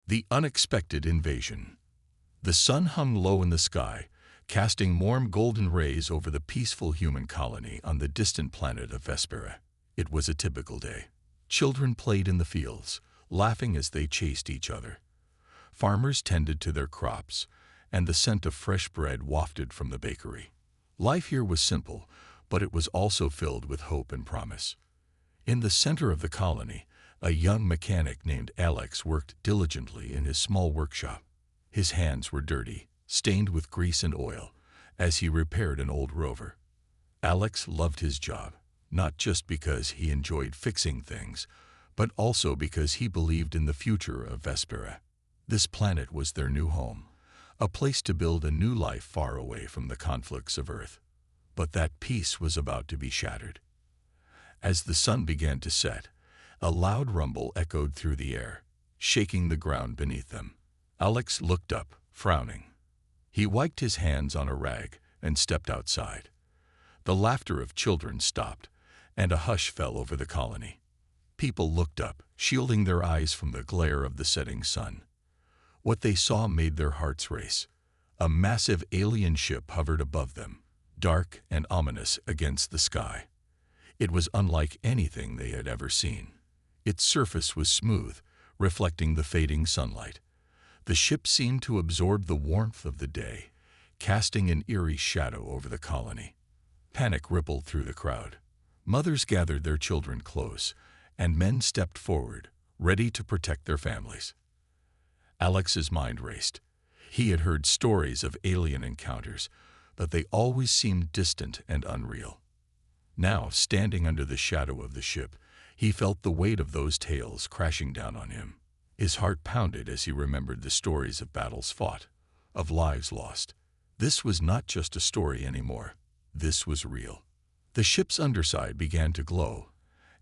The unexpected invasion. The sun hung low in the sky, casting warm golden rays over the peaceful human colony on the distant planet of Vespera. It was a typical day. Children played in the fields, laughing as they chased each other. Farmers tended to their crops, and the scent of fresh bread wafted from the bakery. Life here was simple, but it was also filled with hope and promise. In the center of the colony, a young mechanic named Alex worked diligently in his small workshop. His hands were dirty, stained with grease and oil, as he repaired an old rover. Alex loved his job, not just because he enjoyed fixing things, but also because he believed in the future of Vespera. This planet was their new home, a place to build a new life far away from the conflicts of Earth. But that peace was about to be shattered. As the sun began to set, a loud rumble echoed through the air, shaking the ground beneath them. Alex looked up, frowning. He wiped his hands on a rag and stepped outside. The laughter of children stopped, and a hush fell over the colony. People looked up, shielding their eyes from the glare of the setting sun. What they saw made their hearts race. A massive alien ship hovered above them, dark and ominous against the sky. It was unlike anything they had ever seen. Its surface was smooth, reflecting the fading sunlight. The ship seemed to absorb the warmth of the day, casting an eerie shadow over the colony. Panic rippled through the crowd. Mothers gathered their children close, and men stepped forward, ready to protect their families. Alex's mind raced. He had heard stories of alien encounters, but they always seemed distant and unreal. Now, standing under the shadow of the ship, he felt the weight of those tales crashing down on him. His heart pounded as he remembered the stories of battles fought, of lives lost. This was not just a story anymore. This was real. The ship's underside began to glow,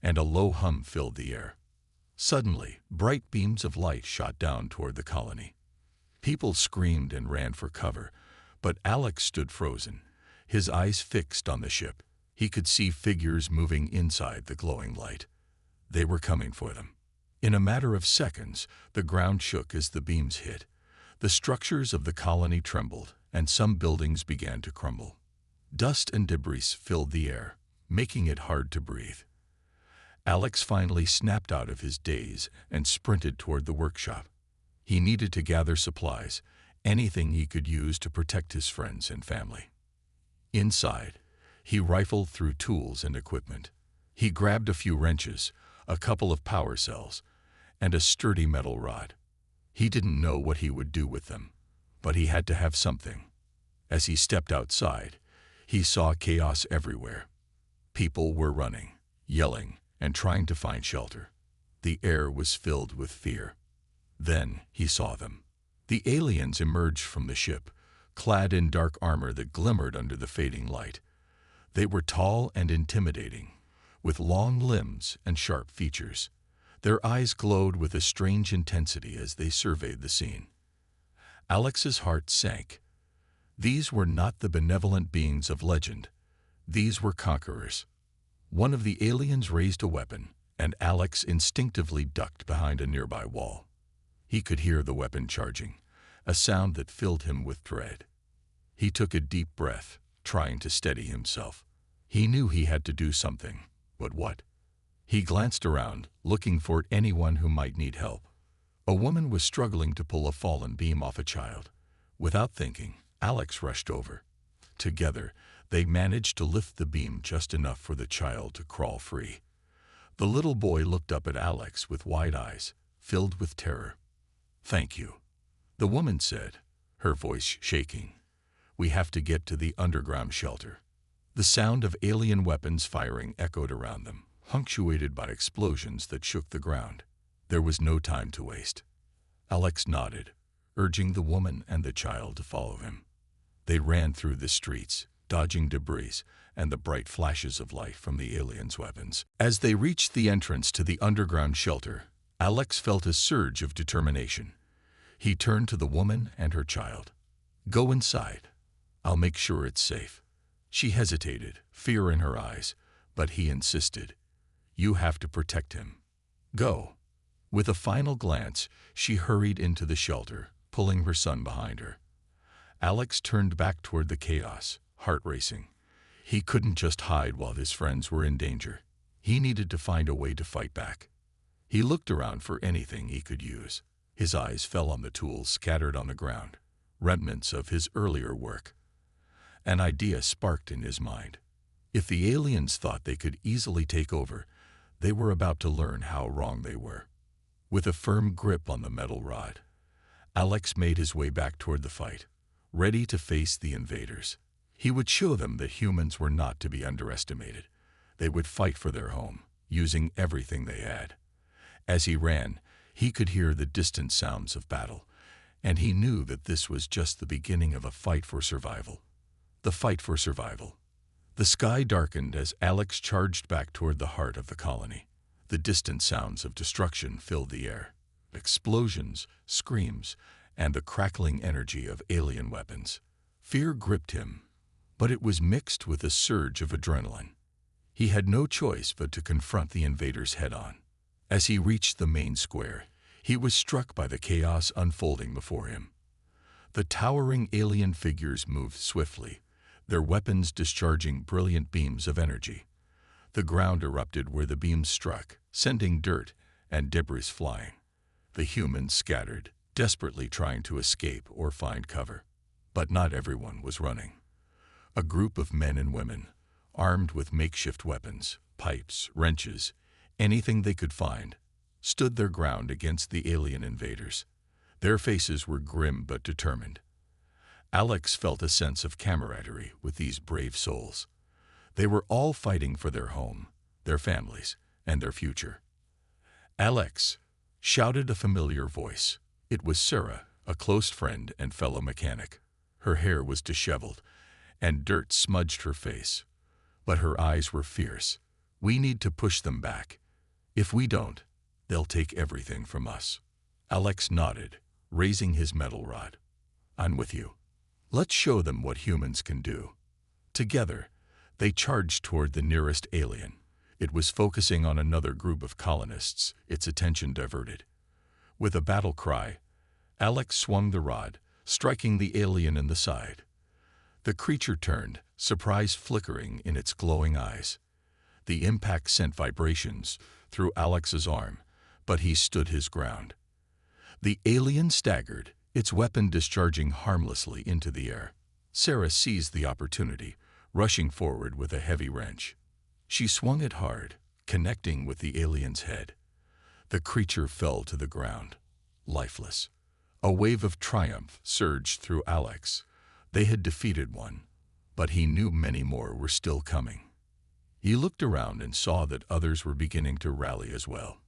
and a low hum filled the air. Suddenly, bright beams of light shot down toward the colony. People screamed and ran for cover, but Alex stood frozen, his eyes fixed on the ship. He could see figures moving inside the glowing light. They were coming for them. In a matter of seconds, the ground shook as the beams hit. The structures of the colony trembled, and some buildings began to crumble. Dust and debris filled the air, making it hard to breathe. Alex finally snapped out of his daze and sprinted toward the workshop. He needed to gather supplies, anything he could use to protect his friends and family. Inside, he rifled through tools and equipment. He grabbed a few wrenches, a couple of power cells, and a sturdy metal rod. He didn't know what he would do with them, but he had to have something. As he stepped outside, he saw chaos everywhere. People were running, yelling, and trying to find shelter. The air was filled with fear. Then he saw them. The aliens emerged from the ship, clad in dark armor that glimmered under the fading light. They were tall and intimidating, with long limbs and sharp features. Their eyes glowed with a strange intensity as they surveyed the scene. Alex's heart sank. These were not the benevolent beings of legend. These were conquerors. One of the aliens raised a weapon, and Alex instinctively ducked behind a nearby wall. He could hear the weapon charging, a sound that filled him with dread. He took a deep breath, trying to steady himself. He knew he had to do something, but what? He glanced around, looking for anyone who might need help. A woman was struggling to pull a fallen beam off a child. Without thinking, Alex rushed over. Together, they managed to lift the beam just enough for the child to crawl free. The little boy looked up at Alex with wide eyes, filled with terror. "Thank you," the woman said, her voice shaking. "We have to get to the underground shelter." The sound of alien weapons firing echoed around them, punctuated by explosions that shook the ground. There was no time to waste. Alex nodded, urging the woman and the child to follow him. They ran through the streets, dodging debris and the bright flashes of light from the aliens' weapons. As they reached the entrance to the underground shelter, Alex felt a surge of determination. He turned to the woman and her child. "Go inside. I'll make sure it's safe." She hesitated, fear in her eyes, but he insisted. "You have to protect him. Go." With a final glance, she hurried into the shelter, pulling her son behind her. Alex turned back toward the chaos, heart racing. He couldn't just hide while his friends were in danger. He needed to find a way to fight back. He looked around for anything he could use. His eyes fell on the tools scattered on the ground, remnants of his earlier work. An idea sparked in his mind. If the aliens thought they could easily take over, they were about to learn how wrong they were. With a firm grip on the metal rod, Alex made his way back toward the fight, ready to face the invaders. He would show them that humans were not to be underestimated. They would fight for their home, using everything they had. As he ran, he could hear the distant sounds of battle, and he knew that this was just the beginning of a fight for survival. The fight for survival. The sky darkened as Alex charged back toward the heart of the colony. The distant sounds of destruction filled the air. Explosions, screams, and the crackling energy of alien weapons. Fear gripped him, but it was mixed with a surge of adrenaline. He had no choice but to confront the invaders head-on. As he reached the main square, he was struck by the chaos unfolding before him. The towering alien figures moved swiftly, their weapons discharging brilliant beams of energy. The ground erupted where the beams struck, sending dirt and debris flying. The humans scattered, desperately trying to escape or find cover. But not everyone was running. A group of men and women, armed with makeshift weapons, pipes, wrenches, anything they could find, stood their ground against the alien invaders. Their faces were grim but determined. Alex felt a sense of camaraderie with these brave souls. They were all fighting for their home, their families, and their future. "Alex!" shouted a familiar voice. It was Sarah, a close friend and fellow mechanic. Her hair was disheveled, and dirt smudged her face. But her eyes were fierce. "We need to push them back. If we don't, they'll take everything from us." Alex nodded, raising his metal rod. "I'm with you. Let's show them what humans can do." Together, they charged toward the nearest alien. It was focusing on another group of colonists, its attention diverted. With a battle cry, Alex swung the rod, striking the alien in the side. The creature turned, surprise flickering in its glowing eyes. The impact sent vibrations through Alex's arm, but he stood his ground. The alien staggered, its weapon discharging harmlessly into the air. Sarah seized the opportunity, rushing forward with a heavy wrench. She swung it hard, connecting with the alien's head. The creature fell to the ground, lifeless. A wave of triumph surged through Alex. They had defeated one, but he knew many more were still coming. He looked around and saw that others were beginning to rally as well.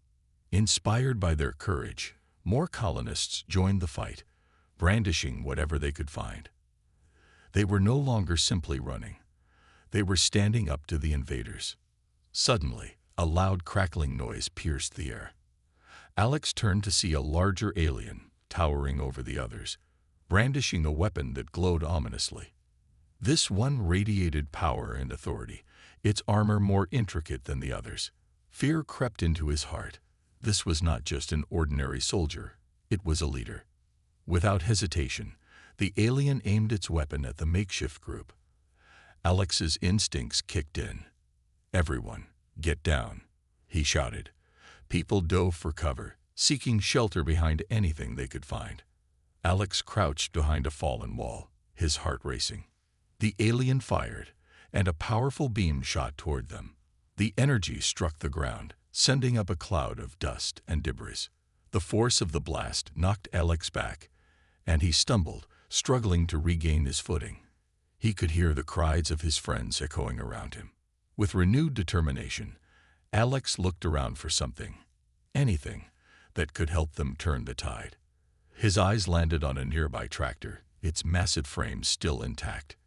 Inspired by their courage, more colonists joined the fight, brandishing whatever they could find. They were no longer simply running. They were standing up to the invaders. Suddenly, a loud crackling noise pierced the air. Alex turned to see a larger alien towering over the others, brandishing a weapon that glowed ominously. This one radiated power and authority, its armor more intricate than the others. Fear crept into his heart. This was not just an ordinary soldier, it was a leader. Without hesitation, the alien aimed its weapon at the makeshift group. Alex's instincts kicked in. "Everyone, get down," he shouted. People dove for cover, seeking shelter behind anything they could find. Alex crouched behind a fallen wall, his heart racing. The alien fired, and a powerful beam shot toward them. The energy struck the ground, sending up a cloud of dust and debris. The force of the blast knocked Alex back, and he stumbled, struggling to regain his footing. He could hear the cries of his friends echoing around him. With renewed determination, Alex looked around for something, anything, that could help them turn the tide. His eyes landed on a nearby tractor, its massive frame still intact.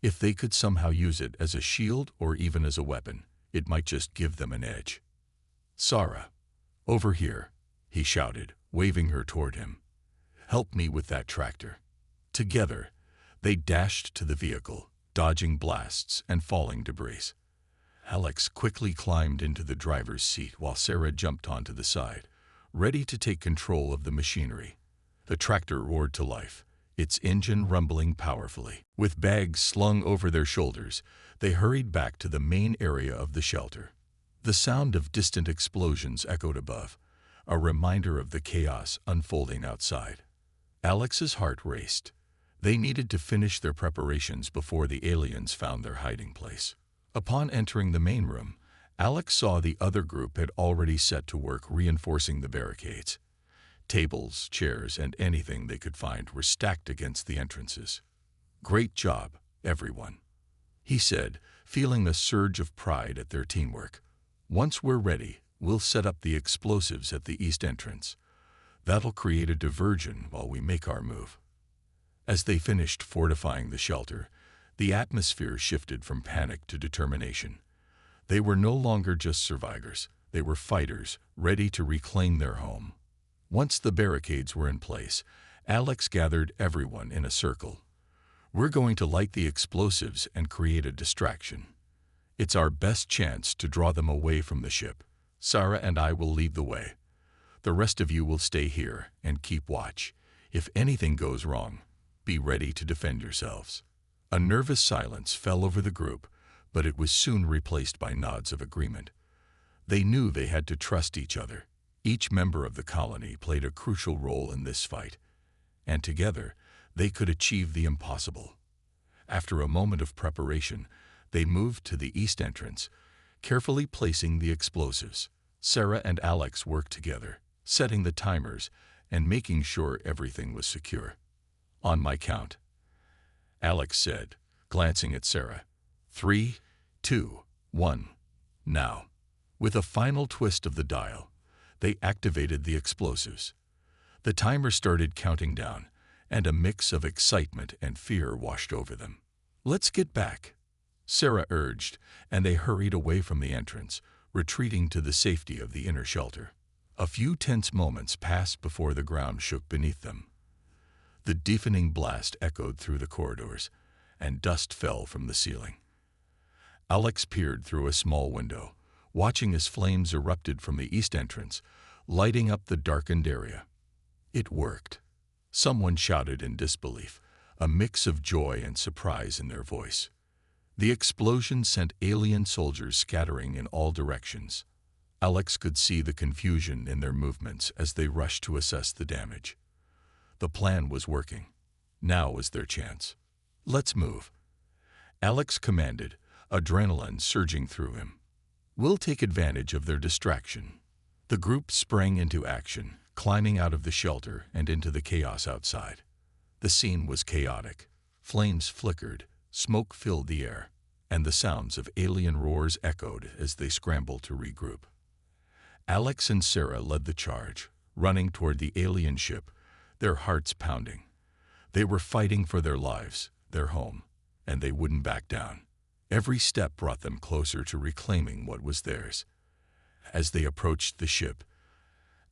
If they could somehow use it as a shield or even as a weapon, it might just give them an edge. "Sarah, over here," he shouted, waving her toward him. "Help me with that tractor." Together, they dashed to the vehicle, dodging blasts and falling debris. Alex quickly climbed into the driver's seat while Sarah jumped onto the side, ready to take control of the machinery. The tractor roared to life, its engine rumbling powerfully. With bags slung over their shoulders, they hurried back to the main area of the shelter. The sound of distant explosions echoed above, a reminder of the chaos unfolding outside. Alex's heart raced. They needed to finish their preparations before the aliens found their hiding place. Upon entering the main room, Alex saw the other group had already set to work reinforcing the barricades. Tables, chairs, and anything they could find were stacked against the entrances. "Great job, everyone," he said, feeling a surge of pride at their teamwork. "Once we're ready, we'll set up the explosives at the east entrance. That'll create a diversion while we make our move." As they finished fortifying the shelter, the atmosphere shifted from panic to determination. They were no longer just survivors, they were fighters, ready to reclaim their home. Once the barricades were in place, Alex gathered everyone in a circle. "We're going to light the explosives and create a distraction. It's our best chance to draw them away from the ship. Sarah and I will lead the way. The rest of you will stay here and keep watch. If anything goes wrong, be ready to defend yourselves." A nervous silence fell over the group, but it was soon replaced by nods of agreement. They knew they had to trust each other. Each member of the colony played a crucial role in this fight, and together they could achieve the impossible. After a moment of preparation, they moved to the east entrance, carefully placing the explosives. Sarah and Alex worked together, setting the timers and making sure everything was secure. "On my count," Alex said, glancing at Sarah. 3, 2, 1, now." With a final twist of the dial, they activated the explosives. The timer started counting down, and a mix of excitement and fear washed over them. "Let's get back," Sarah urged, and they hurried away from the entrance, retreating to the safety of the inner shelter. A few tense moments passed before the ground shook beneath them. The deafening blast echoed through the corridors, and dust fell from the ceiling. Alex peered through a small window, watching as flames erupted from the east entrance, lighting up the darkened area. It worked. Someone shouted in disbelief, a mix of joy and surprise in their voice. The explosion sent alien soldiers scattering in all directions. Alex could see the confusion in their movements as they rushed to assess the damage. The plan was working. Now was their chance. "Let's move," Alex commanded, adrenaline surging through him. "We'll take advantage of their distraction." The group sprang into action, climbing out of the shelter and into the chaos outside. The scene was chaotic. Flames flickered, smoke filled the air, and the sounds of alien roars echoed as they scrambled to regroup. Alex and Sarah led the charge, running toward the alien ship, their hearts pounding. They were fighting for their lives, their home, and they wouldn't back down. Every step brought them closer to reclaiming what was theirs. As they approached the ship,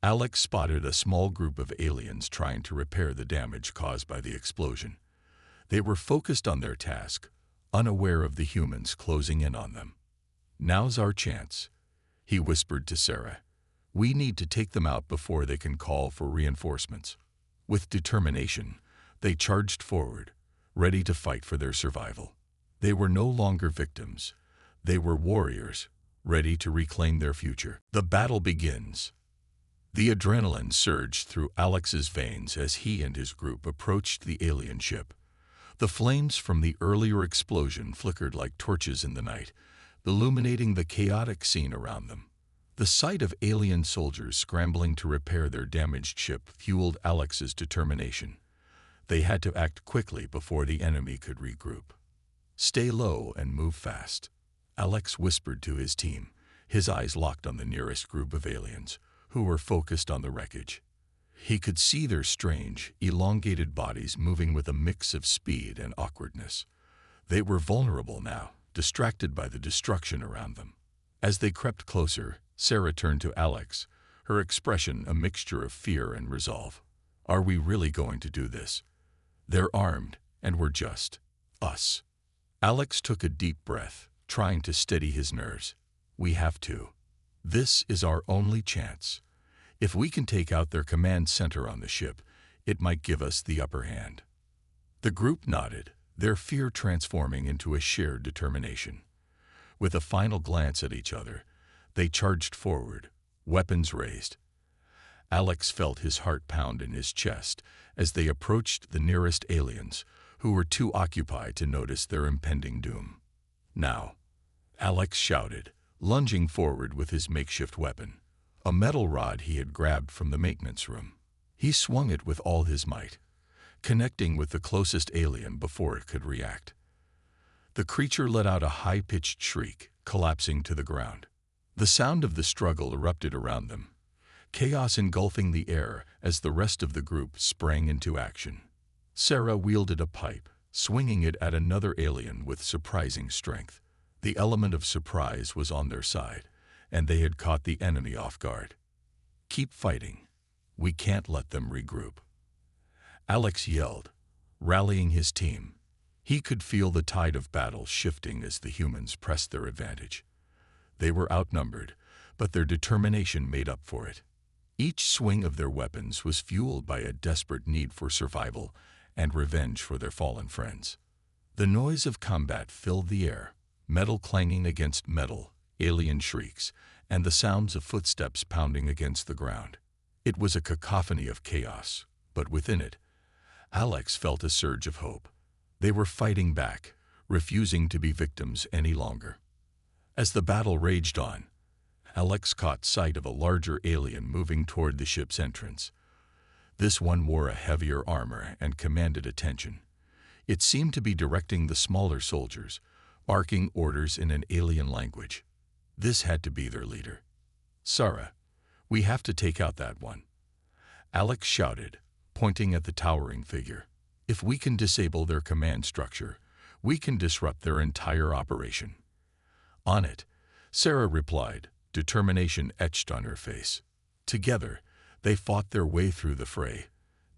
Alex spotted a small group of aliens trying to repair the damage caused by the explosion. They were focused on their task, unaware of the humans closing in on them. "Now's our chance," he whispered to Sarah. "We need to take them out before they can call for reinforcements." With determination, they charged forward, ready to fight for their survival. They were no longer victims. They were warriors, ready to reclaim their future. The battle begins. The adrenaline surged through Alex's veins as he and his group approached the alien ship. The flames from the earlier explosion flickered like torches in the night, illuminating the chaotic scene around them. The sight of alien soldiers scrambling to repair their damaged ship fueled Alex's determination. They had to act quickly before the enemy could regroup. "Stay low and move fast," Alex whispered to his team, his eyes locked on the nearest group of aliens, who were focused on the wreckage. He could see their strange, elongated bodies moving with a mix of speed and awkwardness. They were vulnerable now, distracted by the destruction around them. As they crept closer, Sarah turned to Alex, her expression a mixture of fear and resolve. "Are we really going to do this? They're armed, and we're just us." Alex took a deep breath, trying to steady his nerves. "We have to. This is our only chance. If we can take out their command center on the ship, it might give us the upper hand. The group nodded, their fear transforming into a shared determination. With a final glance at each other, they charged forward, weapons raised. Alex felt his heart pound in his chest as they approached the nearest aliens, who were too occupied to notice their impending doom. "Now," Alex shouted, lunging forward with his makeshift weapon, a metal rod he had grabbed from the maintenance room. He swung it with all his might, connecting with the closest alien before it could react. The creature let out a high-pitched shriek, collapsing to the ground. The sound of the struggle erupted around them, chaos engulfing the air as the rest of the group sprang into action. Sarah wielded a pipe, swinging it at another alien with surprising strength. The element of surprise was on their side, and they had caught the enemy off guard. "Keep fighting. We can't let them regroup," Alex yelled, rallying his team. He could feel the tide of battle shifting as the humans pressed their advantage. They were outnumbered, but their determination made up for it. Each swing of their weapons was fueled by a desperate need for survival and revenge for their fallen friends. The noise of combat filled the air, metal clanging against metal, alien shrieks, and the sounds of footsteps pounding against the ground. It was a cacophony of chaos, but within it, Alex felt a surge of hope. They were fighting back, refusing to be victims any longer. As the battle raged on, Alex caught sight of a larger alien moving toward the ship's entrance. This one wore a heavier armor and commanded attention. It seemed to be directing the smaller soldiers, barking orders in an alien language. This had to be their leader. "Sarah, we have to take out that one," Alex shouted, pointing at the towering figure. "If we can disable their command structure, we can disrupt their entire operation." "On it," Sarah replied, determination etched on her face. Together, they fought their way through the fray,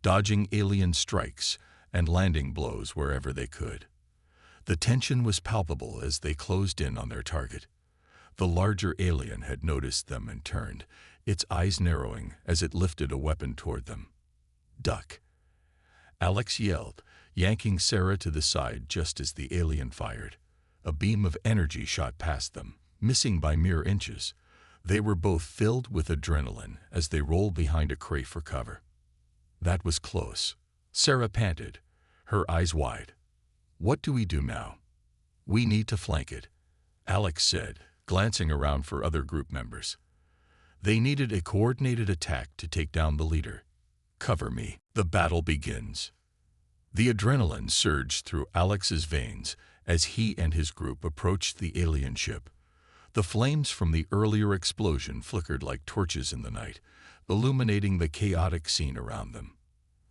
dodging alien strikes and landing blows wherever they could. The tension was palpable as they closed in on their target. The larger alien had noticed them and turned, its eyes narrowing as it lifted a weapon toward them. "Duck," Alex yelled, yanking Sarah to the side just as the alien fired. A beam of energy shot past them, missing by mere inches. They were both filled with adrenaline as they rolled behind a crate for cover. "That was close," Sarah panted, her eyes wide. "What do we do now?" "We need to flank it," Alex said, glancing around for other group members. They needed a coordinated attack to take down the leader. "Cover me. The battle begins." The adrenaline surged through Alex's veins as he and his group approached the alien ship. The flames from the earlier explosion flickered like torches in the night, illuminating the chaotic scene around them.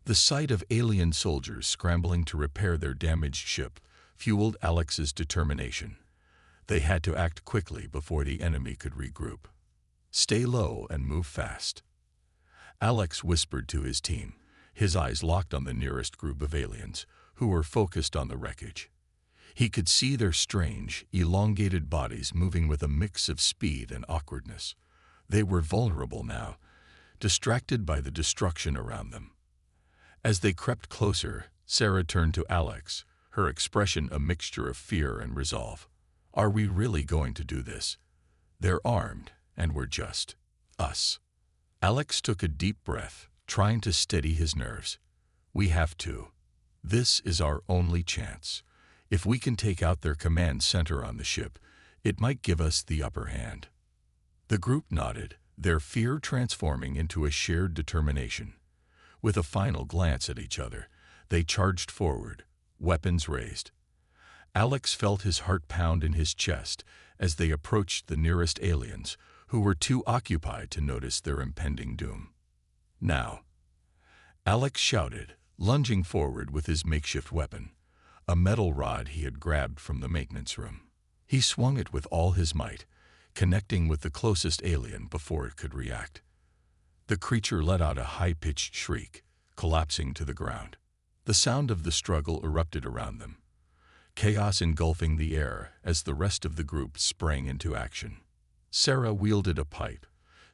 The sight of alien soldiers scrambling to repair their damaged ship fueled Alex's determination. They had to act quickly before the enemy could regroup. "Stay low and move fast," Alex whispered to his team, his eyes locked on the nearest group of aliens, who were focused on the wreckage. He could see their strange, elongated bodies moving with a mix of speed and awkwardness. They were vulnerable now, distracted by the destruction around them. As they crept closer, Sarah turned to Alex, her expression a mixture of fear and resolve. "Are we really going to do this? They're armed, and we're just us." Alex took a deep breath, trying to steady his nerves. "We have to. This is our only chance. If we can take out their command center on the ship, it might give us the upper hand." The group nodded, their fear transforming into a shared determination. With a final glance at each other, they charged forward, weapons raised. Alex felt his heart pound in his chest as they approached the nearest aliens, who were too occupied to notice their impending doom. "Now," Alex shouted, lunging forward with his makeshift weapon, a metal rod he had grabbed from the maintenance room. He swung it with all his might, connecting with the closest alien before it could react. The creature let out a high-pitched shriek, collapsing to the ground. The sound of the struggle erupted around them, chaos engulfing the air as the rest of the group sprang into action. Sarah wielded a pipe,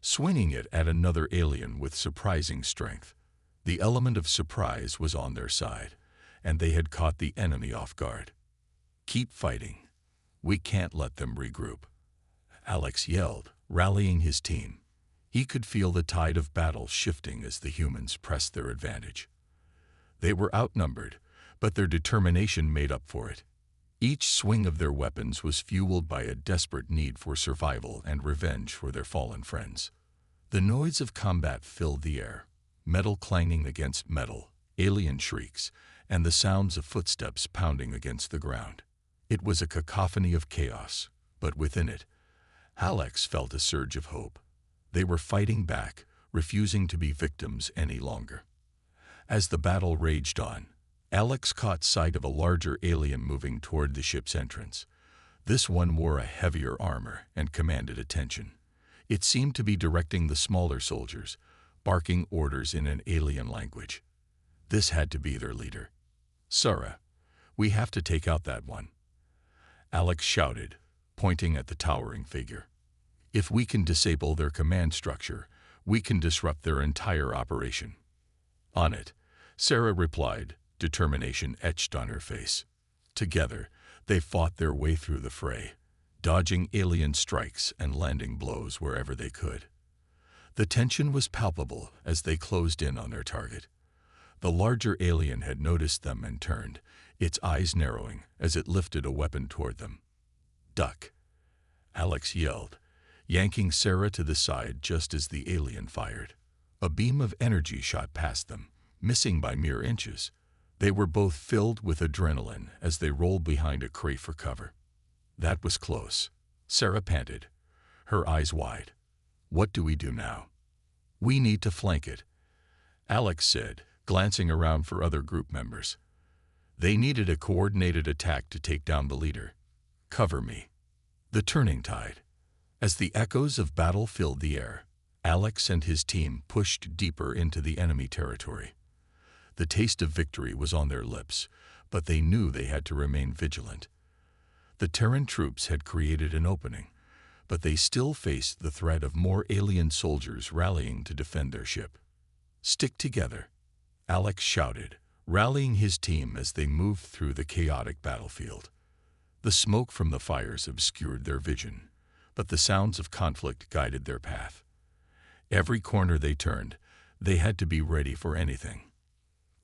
swinging it at another alien with surprising strength. The element of surprise was on their side, and they had caught the enemy off guard. "Keep fighting. We can't let them regroup," Alex yelled, rallying his team. He could feel the tide of battle shifting as the humans pressed their advantage. They were outnumbered, but their determination made up for it. Each swing of their weapons was fueled by a desperate need for survival and revenge for their fallen friends. The noise of combat filled the air, metal clanging against metal, alien shrieks, and the sounds of footsteps pounding against the ground. It was a cacophony of chaos, but within it, Alex felt a surge of hope. They were fighting back, refusing to be victims any longer. As the battle raged on, Alex caught sight of a larger alien moving toward the ship's entrance. This one wore a heavier armor and commanded attention. It seemed to be directing the smaller soldiers, barking orders in an alien language. This had to be their leader. "Sarah, we have to take out that one," Alex shouted, pointing at the towering figure. "If we can disable their command structure, we can disrupt their entire operation." "On it," Sarah replied, determination etched on her face. Together, they fought their way through the fray, dodging alien strikes and landing blows wherever they could. The tension was palpable as they closed in on their target. The larger alien had noticed them and turned, its eyes narrowing as it lifted a weapon toward them. "Duck," Alex yelled, yanking Sarah to the side just as the alien fired. A beam of energy shot past them, missing by mere inches. They were both filled with adrenaline as they rolled behind a crate for cover. "That was close," Sarah panted, her eyes wide. "What do we do now?" "We need to flank it," Alex said, glancing around for other group members. They needed a coordinated attack to take down the leader. "Cover me." The turning tide. As the echoes of battle filled the air, Alex and his team pushed deeper into the enemy territory. The taste of victory was on their lips, but they knew they had to remain vigilant. The Terran troops had created an opening, but they still faced the threat of more alien soldiers rallying to defend their ship. "Stick together," Alex shouted, rallying his team as they moved through the chaotic battlefield. The smoke from the fires obscured their vision, but the sounds of conflict guided their path. Every corner they turned, they had to be ready for anything.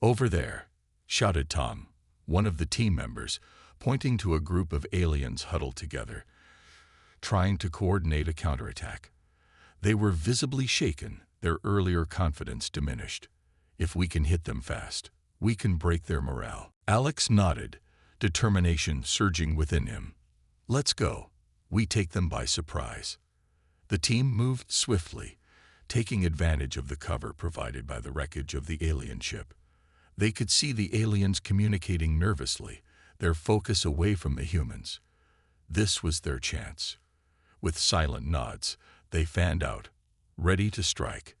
"Over there," shouted Tom, one of the team members, pointing to a group of aliens huddled together, trying to coordinate a counterattack. They were visibly shaken, their earlier confidence diminished. "If we can hit them fast, we can break their morale." Alex nodded, determination surging within him. "Let's go. We take them by surprise." The team moved swiftly, taking advantage of the cover provided by the wreckage of the alien ship. They could see the aliens communicating nervously, their focus away from the humans. This was their chance. With silent nods, they fanned out, ready to strike.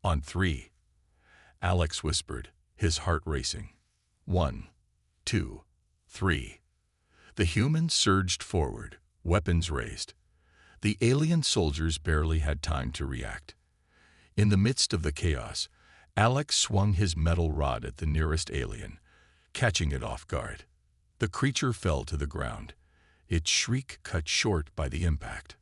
"On 3. Alex whispered, his heart racing. 1, 2, 3. The humans surged forward, weapons raised. The alien soldiers barely had time to react. In the midst of the chaos, Alex swung his metal rod at the nearest alien, catching it off guard. The creature fell to the ground, its shriek cut short by the impact.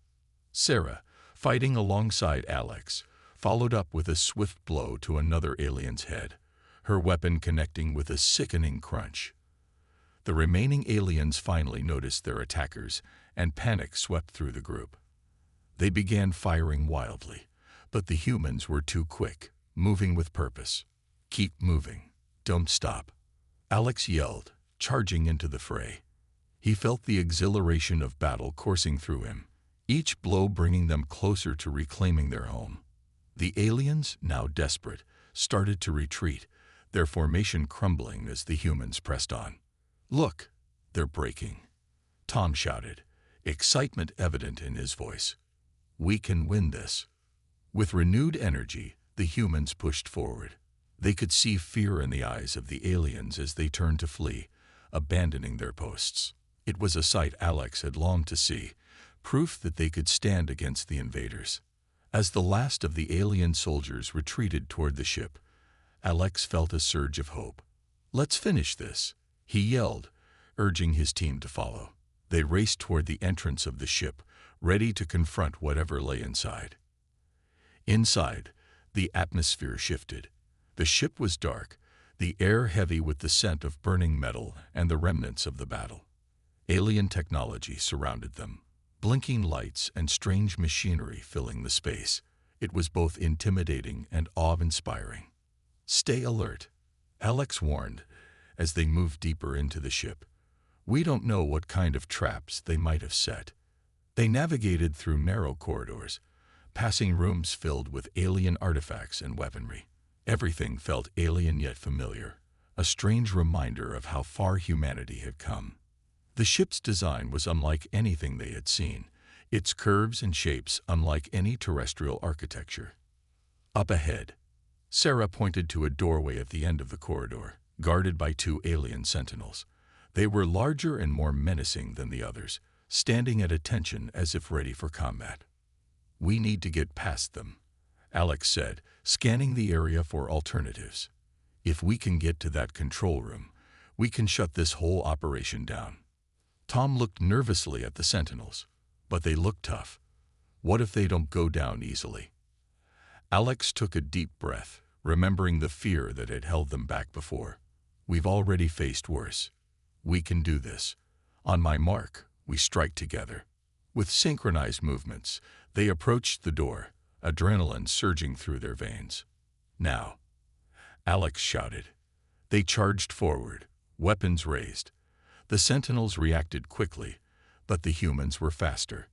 Sarah, fighting alongside Alex, followed up with a swift blow to another alien's head, her weapon connecting with a sickening crunch. The remaining aliens finally noticed their attackers, and panic swept through the group. They began firing wildly, but the humans were too quick, moving with purpose. "Keep moving. Don't stop," Alex yelled, charging into the fray. He felt the exhilaration of battle coursing through him, each blow bringing them closer to reclaiming their home. The aliens, now desperate, started to retreat, their formation crumbling as the humans pressed on. "Look, they're breaking," Tom shouted, excitement evident in his voice. "We can win this." With renewed energy, the humans pushed forward. They could see fear in the eyes of the aliens as they turned to flee, abandoning their posts. It was a sight Alex had longed to see, proof that they could stand against the invaders. As the last of the alien soldiers retreated toward the ship, Alex felt a surge of hope. "Let's finish this," he yelled, urging his team to follow. They raced toward the entrance of the ship, ready to confront whatever lay inside. Inside, the atmosphere shifted. The ship was dark, the air heavy with the scent of burning metal and the remnants of the battle. Alien technology surrounded them, blinking lights and strange machinery filling the space. It was both intimidating and awe-inspiring. "Stay alert," Alex warned as they moved deeper into the ship. "We don't know what kind of traps they might have set." They navigated through narrow corridors, passing rooms filled with alien artifacts and weaponry. Everything felt alien yet familiar, a strange reminder of how far humanity had come. The ship's design was unlike anything they had seen, its curves and shapes unlike any terrestrial architecture. Up ahead, Sarah pointed to a doorway at the end of the corridor, guarded by 2 alien sentinels. They were larger and more menacing than the others, standing at attention as if ready for combat. "We need to get past them," Alex said, scanning the area for alternatives. "If we can get to that control room, we can shut this whole operation down." Tom looked nervously at the sentinels, but they looked tough. What if they don't go down easily? Alex took a deep breath, remembering the fear that had held them back before. "We've already faced worse. We can do this. On my mark, we strike together." With synchronized movements, they approached the door, adrenaline surging through their veins. "Now," Alex shouted. They charged forward, weapons raised. The sentinels reacted quickly, but the humans were faster.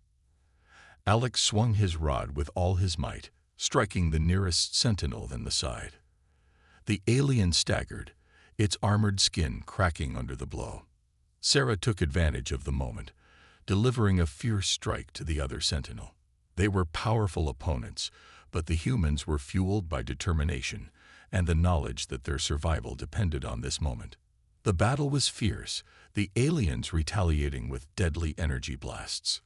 Alex swung his rod with all his might, striking the nearest sentinel in the side. The alien staggered, its armored skin cracking under the blow. Sarah took advantage of the moment, delivering a fierce strike to the other sentinel. They were powerful opponents, but the humans were fueled by determination and the knowledge that their survival depended on this moment. The battle was fierce, the aliens retaliating with deadly energy blasts.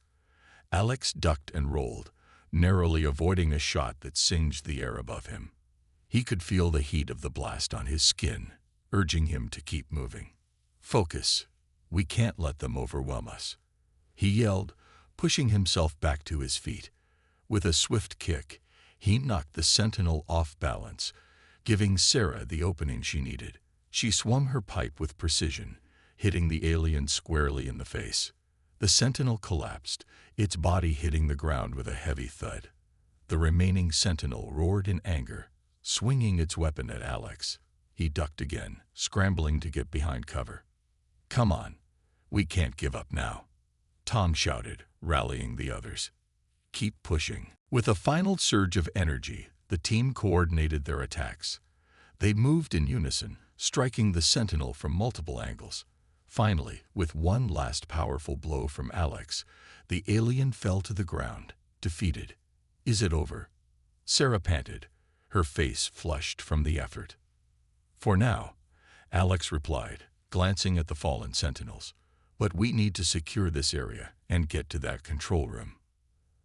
Alex ducked and rolled, narrowly avoiding a shot that singed the air above him. He could feel the heat of the blast on his skin, urging him to keep moving. "Focus. We can't let them overwhelm us," he yelled, pushing himself back to his feet. With a swift kick, he knocked the sentinel off balance, giving Sarah the opening she needed. She swung her pipe with precision, hitting the alien squarely in the face. The sentinel collapsed, its body hitting the ground with a heavy thud. The remaining sentinel roared in anger, swinging its weapon at Alex. He ducked again, scrambling to get behind cover. "Come on, we can't give up now," Tom shouted, rallying the others. "Keep pushing." With a final surge of energy, the team coordinated their attacks. They moved in unison, striking the sentinel from multiple angles. Finally, with one last powerful blow from Alex, the alien fell to the ground, defeated. "Is it over?" Sarah panted, her face flushed from the effort. "For now," Alex replied, glancing at the fallen sentinels. "But we need to secure this area and get to that control room."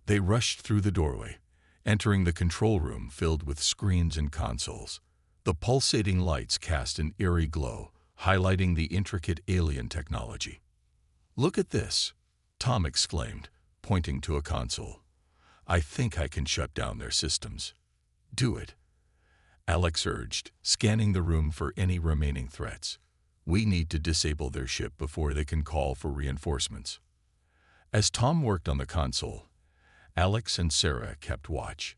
They rushed through the doorway, entering the control room filled with screens and consoles. The pulsating lights cast an eerie glow, highlighting the intricate alien technology. "Look at this," Tom exclaimed, pointing to a console. "I think I can shut down their systems." "Do it," Alex urged, scanning the room for any remaining threats. "We need to disable their ship before they can call for reinforcements." As Tom worked on the console, Alex and Sarah kept watch.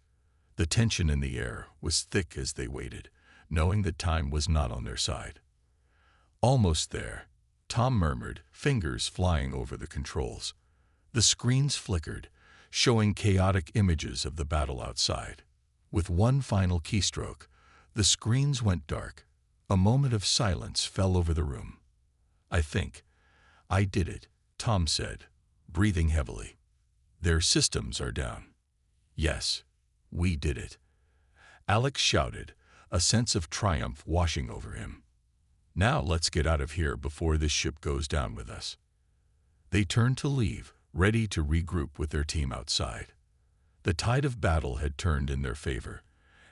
The tension in the air was thick as they waited, knowing that time was not on their side. "Almost there," Tom murmured, fingers flying over the controls. The screens flickered, showing chaotic images of the battle outside. With one final keystroke, the screens went dark. A moment of silence fell over the room. I did it," Tom said, breathing heavily. "Their systems are down." "Yes, we did it," Alex shouted, a sense of triumph washing over him. "Now let's get out of here before this ship goes down with us." They turned to leave, ready to regroup with their team outside. The tide of battle had turned in their favor,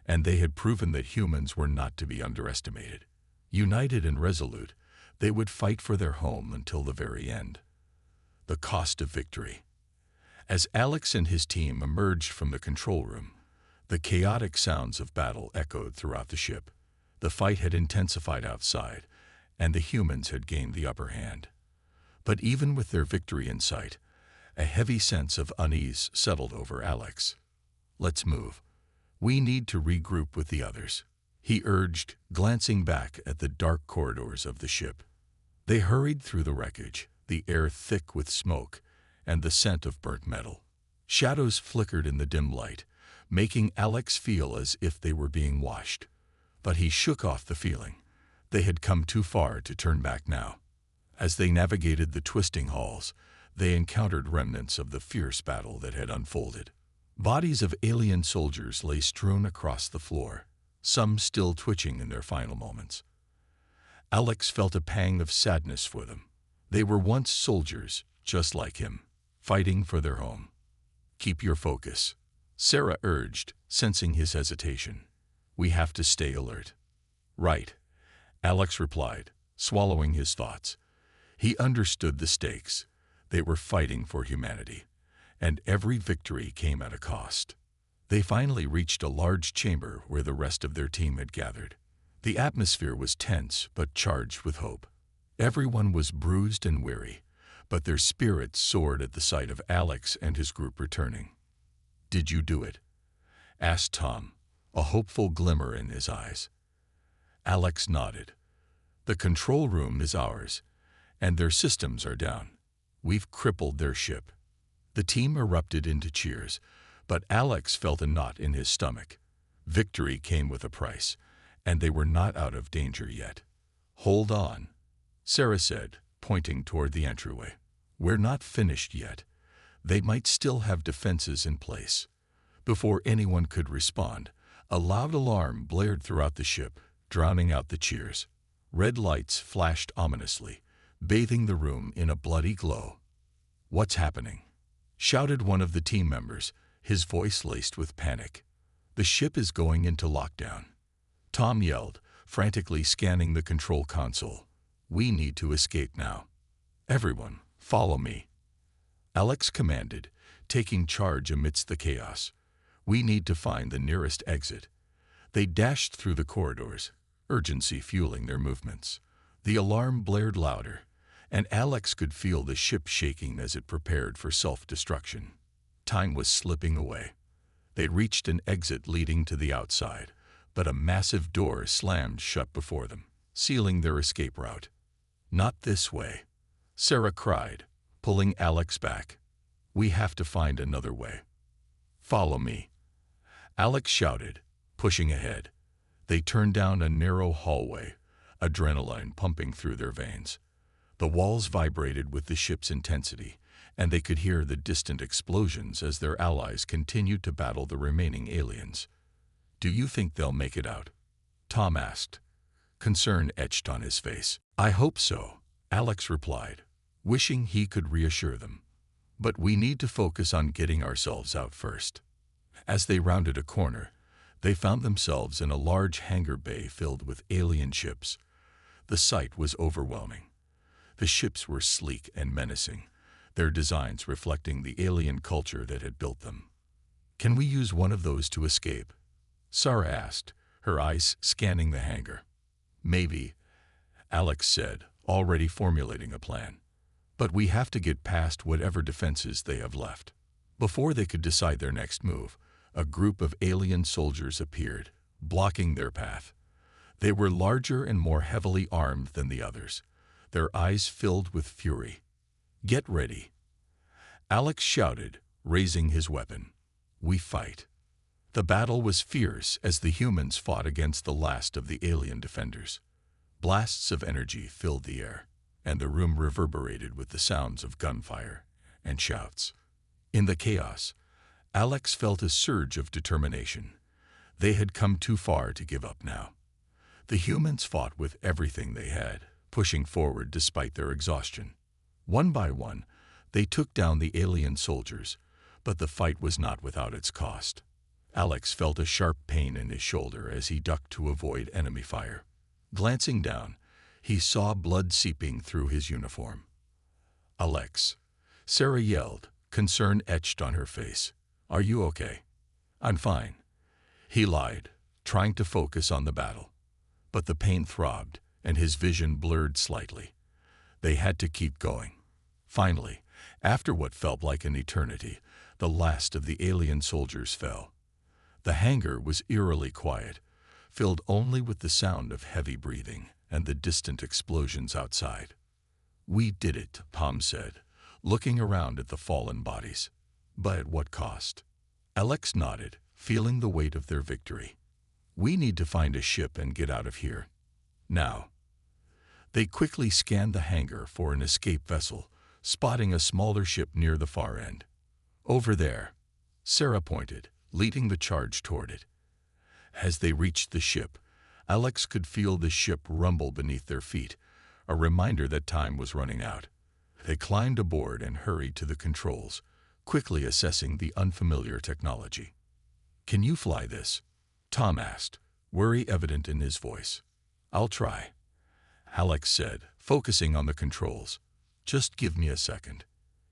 and they had proven that humans were not to be underestimated. United and resolute, they would fight for their home until the very end. The cost of victory. As Alex and his team emerged from the control room, the chaotic sounds of battle echoed throughout the ship. The fight had intensified outside, and the humans had gained the upper hand. But even with their victory in sight, a heavy sense of unease settled over Alex. "Let's move. We need to regroup with the others," he urged, glancing back at the dark corridors of the ship. They hurried through the wreckage, the air thick with smoke and the scent of burnt metal. Shadows flickered in the dim light, making Alex feel as if they were being washed. But he shook off the feeling. They had come too far to turn back now. As they navigated the twisting halls, they encountered remnants of the fierce battle that had unfolded. Bodies of alien soldiers lay strewn across the floor, some still twitching in their final moments. Alex felt a pang of sadness for them. They were once soldiers, just like him, fighting for their home. "Keep your focus," Sarah urged, sensing his hesitation. "We have to stay alert." "Right," Alex replied, swallowing his thoughts. He understood the stakes. They were fighting for humanity, and every victory came at a cost. They finally reached a large chamber where the rest of their team had gathered. The atmosphere was tense but charged with hope. Everyone was bruised and weary, but their spirits soared at the sight of Alex and his group returning. "Did you do it?" asked Tom, a hopeful glimmer in his eyes. Alex nodded. "The control room is ours, and their systems are down. We've crippled their ship." The team erupted into cheers, but Alex felt a knot in his stomach. Victory came with a price, and they were not out of danger yet. "Hold on," Sarah said, pointing toward the entryway. "We're not finished yet. They might still have defenses in place." Before anyone could respond, a loud alarm blared throughout the ship, drowning out the cheers. Red lights flashed ominously, bathing the room in a bloody glow. "What's happening?" shouted one of the team members, his voice laced with panic. "The ship is going into lockdown," Tom yelled, frantically scanning the control console. "We need to escape now. Everyone, follow me," Alex commanded, taking charge amidst the chaos. "We need to find the nearest exit." They dashed through the corridors, urgency fueling their movements. The alarm blared louder, and Alex could feel the ship shaking as it prepared for self-destruction. Time was slipping away. They reached an exit leading to the outside, but a massive door slammed shut before them, sealing their escape route. "Not this way," Sarah cried, pulling Alex back. "We have to find another way." "Follow me," Alex shouted, pushing ahead. They turned down a narrow hallway, adrenaline pumping through their veins. The walls vibrated with the ship's intensity, and they could hear the distant explosions as their allies continued to battle the remaining aliens. "Do you think they'll make it out?" Tom asked, concern etched on his face. "I hope so," Alex replied, wishing he could reassure them. "But we need to focus on getting ourselves out first." As they rounded a corner, they found themselves in a large hangar bay filled with alien ships. The sight was overwhelming. The ships were sleek and menacing, their designs reflecting the alien culture that had built them. "Can we use one of those to escape?" Sarah asked, her eyes scanning the hangar. "Maybe," Alex said, already formulating a plan. "But we have to get past whatever defenses they have left." Before they could decide their next move, a group of alien soldiers appeared, blocking their path. They were larger and more heavily armed than the others, their eyes filled with fury. "Get ready," Alex shouted, raising his weapon. "We fight." The battle was fierce as the humans fought against the last of the alien defenders. Blasts of energy filled the air, and the room reverberated with the sounds of gunfire and shouts. In the chaos, Alex felt a surge of determination. They had come too far to give up now. The humans fought with everything they had, pushing forward despite their exhaustion. One by one, they took down the alien soldiers, But the fight was not without its cost. Alex felt a sharp pain in his shoulder as he ducked to avoid enemy fire. Glancing down, he saw blood seeping through his uniform. "Alex," Sarah yelled, concern etched on her face. "Are you okay?" "I'm fine," he lied, trying to focus on the battle. But the pain throbbed, and his vision blurred slightly. They had to keep going. Finally, after what felt like an eternity, the last of the alien soldiers fell. The hangar was eerily quiet, filled only with the sound of heavy breathing and the distant explosions outside. "We did it," Tom said, looking around at the fallen bodies. "But at what cost?" Alex nodded, feeling the weight of their victory. "We need to find a ship and get out of here. Now." They quickly scanned the hangar for an escape vessel, spotting a smaller ship near the far end. "Over there," Sarah pointed, leading the charge toward it. As they reached the ship, Alex could feel the ship rumble beneath their feet, a reminder that time was running out. They climbed aboard and hurried to the controls, quickly assessing the unfamiliar technology. "Can you fly this?" Tom asked, worry evident in his voice. "I'll try," Alex said, focusing on the controls. "Just give me a second."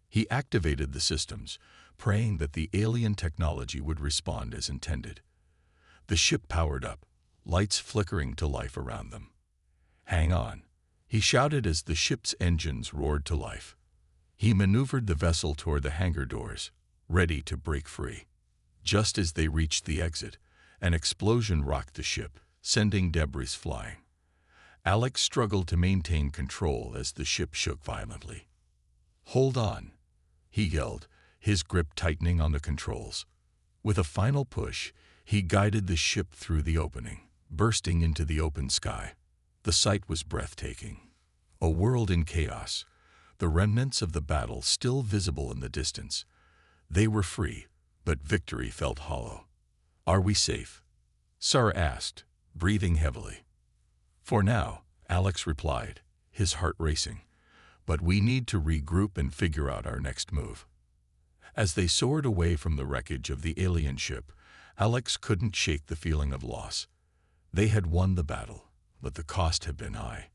He activated the systems, praying that the alien technology would respond as intended. The ship powered up, lights flickering to life around them. "Hang on," he shouted as the ship's engines roared to life. He maneuvered the vessel toward the hangar doors, ready to break free. Just as they reached the exit, an explosion rocked the ship, sending debris flying. Alex struggled to maintain control as the ship shook violently. "Hold on," he yelled, his grip tightening on the controls. With a final push, he guided the ship through the opening, bursting into the open sky. The sight was breathtaking. A world in chaos, the remnants of the battle still visible in the distance. They were free, but victory felt hollow. "Are we safe?" Sarah asked, breathing heavily. "For now," Alex replied, his heart racing. "But we need to regroup and figure out our next move." As they soared away from the wreckage of the alien ship, Alex couldn't shake the feeling of loss. They had won the battle, but the cost had been high.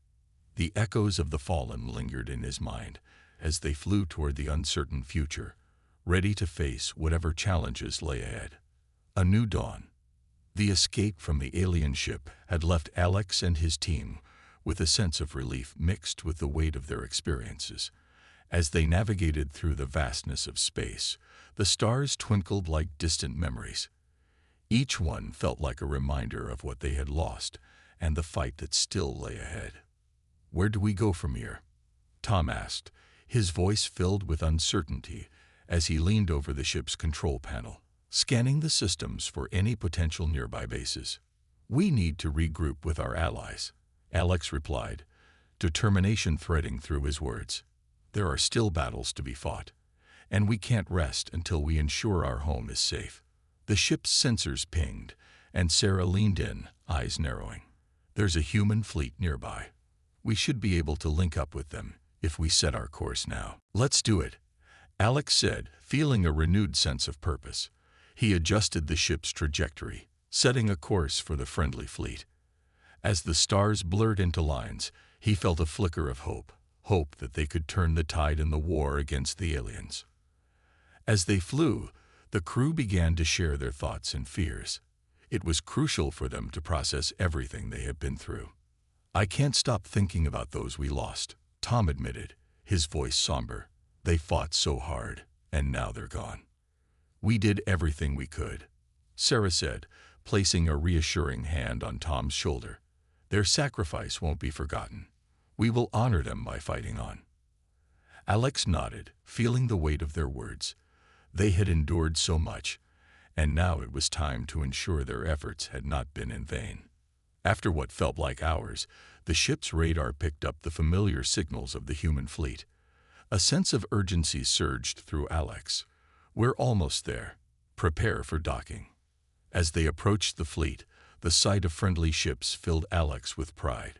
The echoes of the fallen lingered in his mind as they flew toward the uncertain future, ready to face whatever challenges lay ahead. A new dawn. The escape from the alien ship had left Alex and his team with a sense of relief mixed with the weight of their experiences. As they navigated through the vastness of space, the stars twinkled like distant memories. Each one felt like a reminder of what they had lost and the fight that still lay ahead. "Where do we go from here?" Tom asked, his voice filled with uncertainty as he leaned over the ship's control panel, scanning the systems for any potential nearby bases. "We need to regroup with our allies," Alex replied, determination threading through his words. "There are still battles to be fought, and we can't rest until we ensure our home is safe." The ship's sensors pinged, and Sarah leaned in, eyes narrowing. "There's a human fleet nearby. We should be able to link up with them if we set our course now." "Let's do it," Alex said, feeling a renewed sense of purpose. He adjusted the ship's trajectory, setting a course for the friendly fleet. As the stars blurred into lines, he felt a flicker of hope that they could turn the tide in the war against the aliens. As they flew, the crew began to share their thoughts and fears. It was crucial for them to process everything they had been through. "I can't stop thinking about those we lost," Tom admitted, his voice somber. "They fought so hard, and now they're gone." "We did everything we could," Sarah said, placing a reassuring hand on Tom's shoulder. "Their sacrifice won't be forgotten. We will honor them by fighting on." Alex nodded, feeling the weight of their words. They had endured so much, and now it was time to ensure their efforts had not been in vain. After what felt like hours, the ship's radar picked up the familiar signals of the human fleet. A sense of urgency surged through Alex. "We're almost there. Prepare for docking." As they approached the fleet, the sight of friendly ships filled Alex with pride.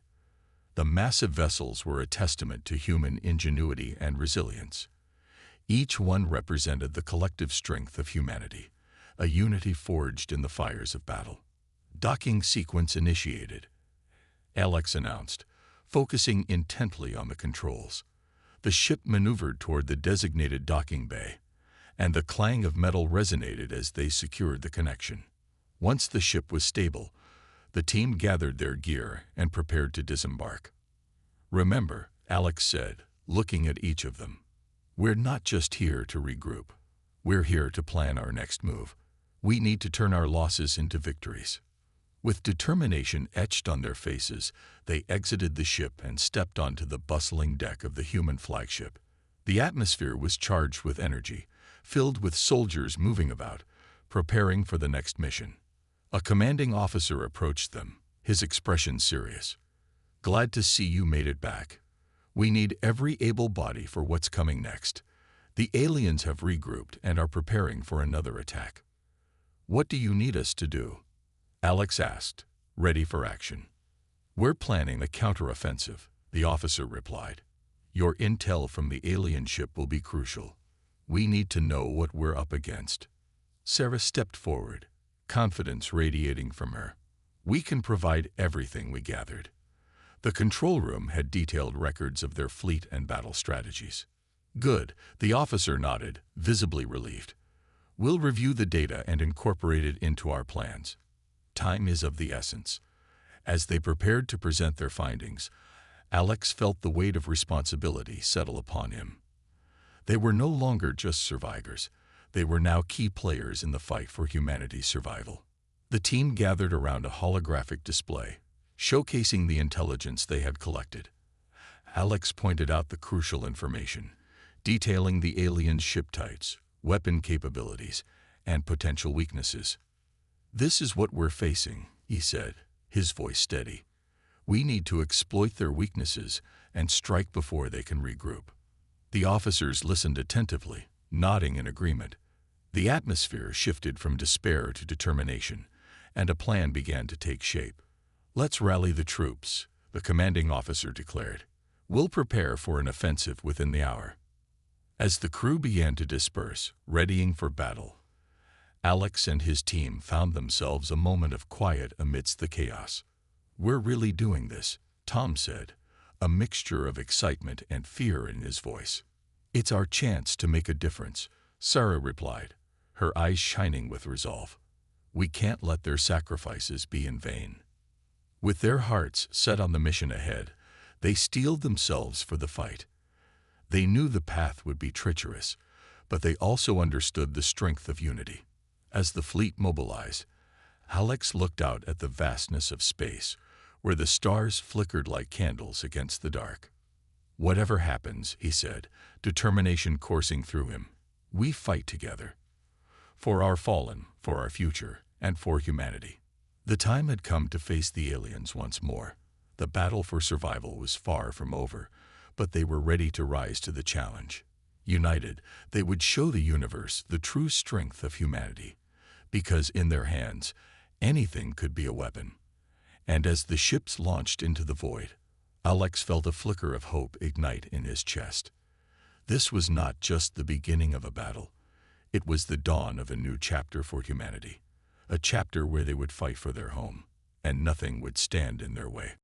The massive vessels were a testament to human ingenuity and resilience. Each one represented the collective strength of humanity, a unity forged in the fires of battle. Docking sequence initiated, Alex announced, focusing intently on the controls. The ship maneuvered toward the designated docking bay, and the clang of metal resonated as they secured the connection. Once the ship was stable, the team gathered their gear and prepared to disembark. "Remember," Alex said, looking at each of them, "we're not just here to regroup. We're here to plan our next move. We need to turn our losses into victories." With determination etched on their faces, they exited the ship and stepped onto the bustling deck of the human flagship. The atmosphere was charged with energy, filled with soldiers moving about, preparing for the next mission. A commanding officer approached them, his expression serious. "Glad to see you made it back. We need every able body for what's coming next. The aliens have regrouped and are preparing for another attack." "What do you need us to do?" Alex asked, ready for action. "We're planning a counteroffensive," the officer replied. "Your intel from the alien ship will be crucial. We need to know what we're up against." Sarah stepped forward, confidence radiating from her. "We can provide everything we gathered." The control room had detailed records of their fleet and battle strategies. "Good," the officer nodded, visibly relieved. "We'll review the data and incorporate it into our plans." Time is of the essence. As they prepared to present their findings, Alex felt the weight of responsibility settle upon him. They were no longer just survivors. They were now key players in the fight for humanity's survival. The team gathered around a holographic display, showcasing the intelligence they had collected. Alex pointed out the crucial information, detailing the aliens' ship types, weapon capabilities, and potential weaknesses. "This is what we're facing," he said, his voice steady. "We need to exploit their weaknesses and strike before they can regroup." The officers listened attentively, nodding in agreement. The atmosphere shifted from despair to determination, and a plan began to take shape. "Let's rally the troops," the commanding officer declared. "We'll prepare for an offensive within the hour." As the crew began to disperse, readying for battle, Alex and his team found themselves a moment of quiet amidst the chaos. "We're really doing this," Tom said, a mixture of excitement and fear in his voice. "It's our chance to make a difference," Sarah replied, her eyes shining with resolve. "We can't let their sacrifices be in vain." With their hearts set on the mission ahead, they steeled themselves for the fight. They knew the path would be treacherous, but they also understood the strength of unity. As the fleet mobilized, Alex looked out at the vastness of space, where the stars flickered like candles against the dark. "Whatever happens," he said, determination coursing through him, "we fight together. For our fallen, for our future, and for humanity." The time had come to face the aliens once more. The battle for survival was far from over, but they were ready to rise to the challenge. United, they would show the universe the true strength of humanity, because in their hands, anything could be a weapon. And as the ships launched into the void, Alex felt a flicker of hope ignite in his chest. This was not just the beginning of a battle. It was the dawn of a new chapter for humanity, a chapter where they would fight for their home, and nothing would stand in their way.